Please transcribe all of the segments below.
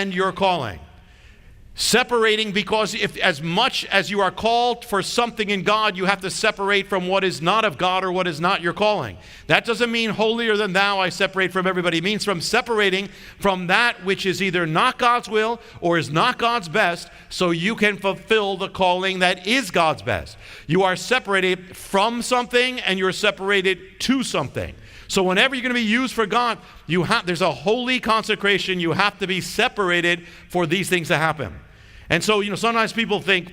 and your calling. Separating, because if as much as you are called for something in God, you have to separate from what is not of God or what is not your calling. That doesn't mean holier than thou, I separate from everybody. It means from separating from that which is either not God's will or is not God's best, so you can fulfill the calling that is God's best. You are separated from something and you're separated to something. So whenever you're going to be used for God, there's a holy consecration. You have to be separated for these things to happen. And so, sometimes people think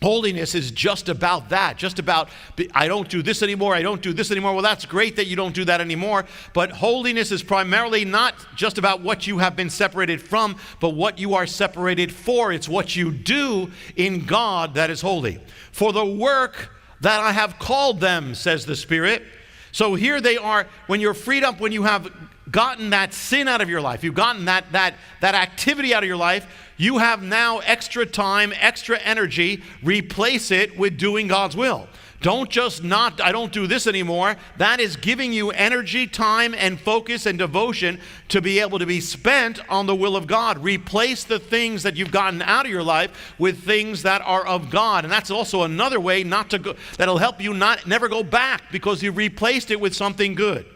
holiness is just about that, just about, I don't do this anymore, I don't do this anymore. Well, that's great that you don't do that anymore, but holiness is primarily not just about what you have been separated from, but what you are separated for. It's what you do in God that is holy. For the work that I have called them, says the Spirit. So here they are, when you're freed up, when you have gotten that sin out of your life, you've gotten that activity out of your life, you have now extra time, extra energy. Replace it with doing God's will. Don't just I don't do this anymore. That is giving you energy, time, and focus and devotion to be able to be spent on the will of God. Replace the things that you've gotten out of your life with things that are of God. And that's also another way that'll help you never go back, because you replaced it with something good.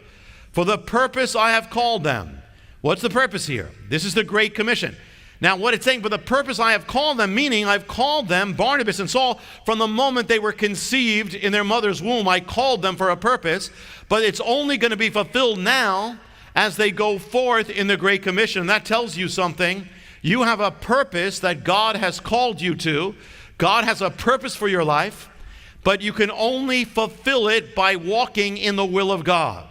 For the purpose I have called them. What's the purpose here? This is the Great Commission. Now, what it's saying, for the purpose I have called them, meaning I've called them, Barnabas and Saul, from the moment they were conceived in their mother's womb. I called them for a purpose, but it's only going to be fulfilled now as they go forth in the Great Commission. That tells you something. You have a purpose that God has called you to. God has a purpose for your life, but you can only fulfill it by walking in the will of God.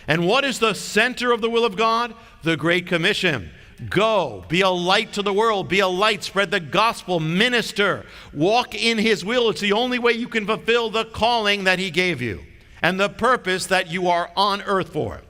And what is the center of the will of God? The Great Commission. Go, be a light to the world, be a light, spread the gospel, minister, walk in His will. It's the only way you can fulfill the calling that He gave you and the purpose that you are on earth for.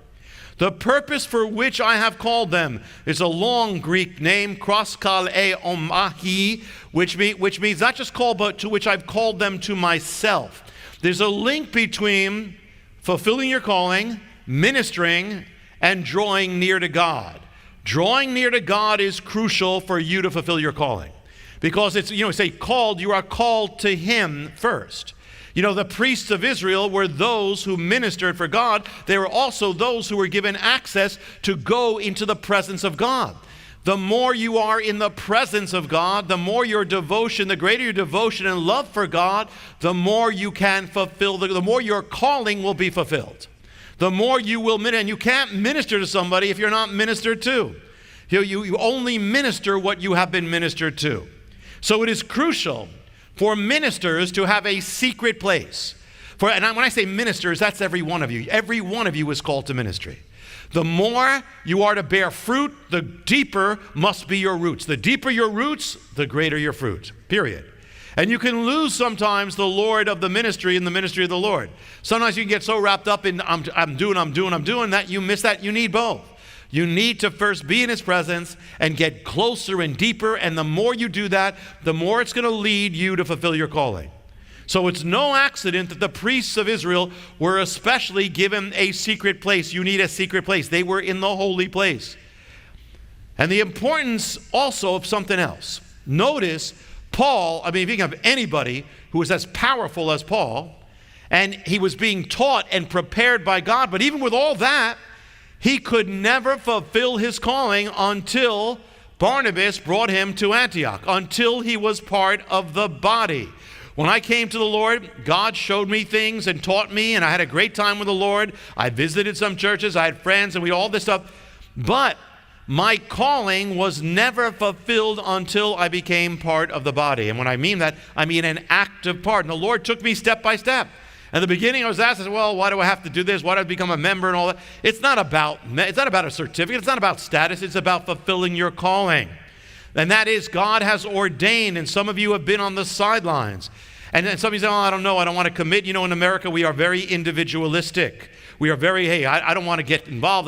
The purpose for which I have called them is a long Greek name, kroskaleomahi, which means not just called, but to which I've called them to myself. There's a link between fulfilling your calling, ministering, and drawing near to God. Drawing near to God is crucial for you to fulfill your calling. Because it's, say called, you are called to Him first. The priests of Israel were those who ministered for God. They were also those who were given access to go into the presence of God. The more you are in the presence of God, the more your devotion, the greater your devotion and love for God, the more you can fulfill, the more your calling will be fulfilled. The more you will minister, and you can't minister to somebody if you're not ministered to. You only minister what you have been ministered to. So it is crucial for ministers to have a secret place. And when I say ministers, that's every one of you. Every one of you is called to ministry. The more you are to bear fruit, the deeper must be your roots. The deeper your roots, the greater your fruit, period. And you can lose sometimes the Lord of the ministry in the ministry of the Lord. Sometimes you can get so wrapped up in I'm doing that you miss that. You need both. You need to first be in His presence and get closer and deeper. And the more you do that, the more it's going to lead you to fulfill your calling. So it's no accident that the priests of Israel were especially given a secret place. You need a secret place. They were in the holy place. And the importance also of something else. Notice Paul, if you can have anybody who was as powerful as Paul, and he was being taught and prepared by God, but even with all that, he could never fulfill his calling until Barnabas brought him to Antioch, until he was part of the body. When I came to the Lord, God showed me things and taught me, and I had a great time with the Lord. I visited some churches, I had friends, and we all this stuff. But my calling was never fulfilled until I became part of the body. And when I mean that, I mean an active part. And the Lord took me step by step. At the beginning, I was asked, well, why do I have to do this? Why do I become a member and all that? It's not about a certificate. It's not about status. It's about fulfilling your calling. And that is, God has ordained, and some of you have been on the sidelines. And then some of you say, I don't know, I don't want to commit. In America, we are very individualistic. We are very, I don't want to get involved.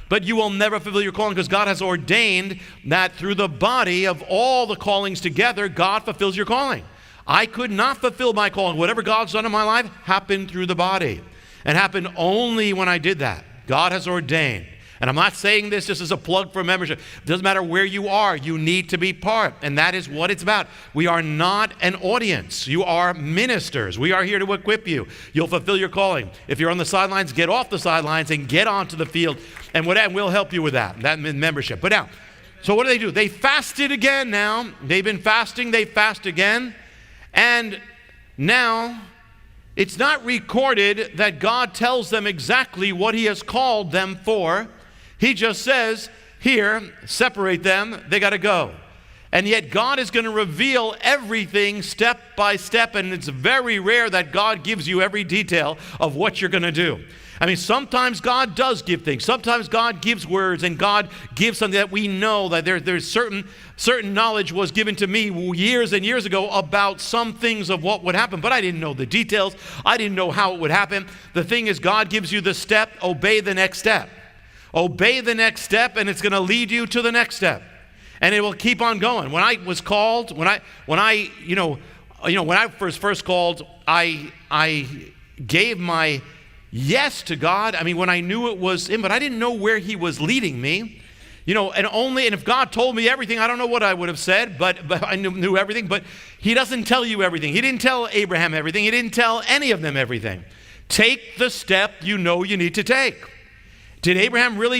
But you will never fulfill your calling, because God has ordained that through the body of all the callings together, God fulfills your calling. I could not fulfill my calling. Whatever God's done in my life happened through the body, and happened only when I did that. God has ordained. And I'm not saying this just as a plug for membership. It doesn't matter where you are. You need to be part. And that is what it's about. We are not an audience. You are ministers. We are here to equip you. You'll fulfill your calling. If you're on the sidelines, get off the sidelines and get onto the field. And we'll help you with that membership. But now, so what do? They fasted again now. They've been fasting. They fast again. And now, it's not recorded that God tells them exactly what he has called them for. He just says, here, separate them, they got to go. And yet God is going to reveal everything step by step, and it's very rare that God gives you every detail of what you're going to do. I mean, sometimes God does give things. Sometimes God gives words, and God gives something that we know that there's certain knowledge was given to me years and years ago about some things of what would happen, but I didn't know the details. I didn't know how it would happen. The thing is, God gives you the step, obey the next step. Obey the next step, and it's going to lead you to the next step, and it will keep on going. When I was called, when I was first called, I gave my yes to God. I mean, when I knew it was him, but I didn't know where he was leading me. And if God told me everything, I don't know what I would have said, but I knew everything. But he doesn't tell you everything. He didn't tell Abraham everything. He didn't tell any of them everything. Take the step you know you need to take. Did Abraham really know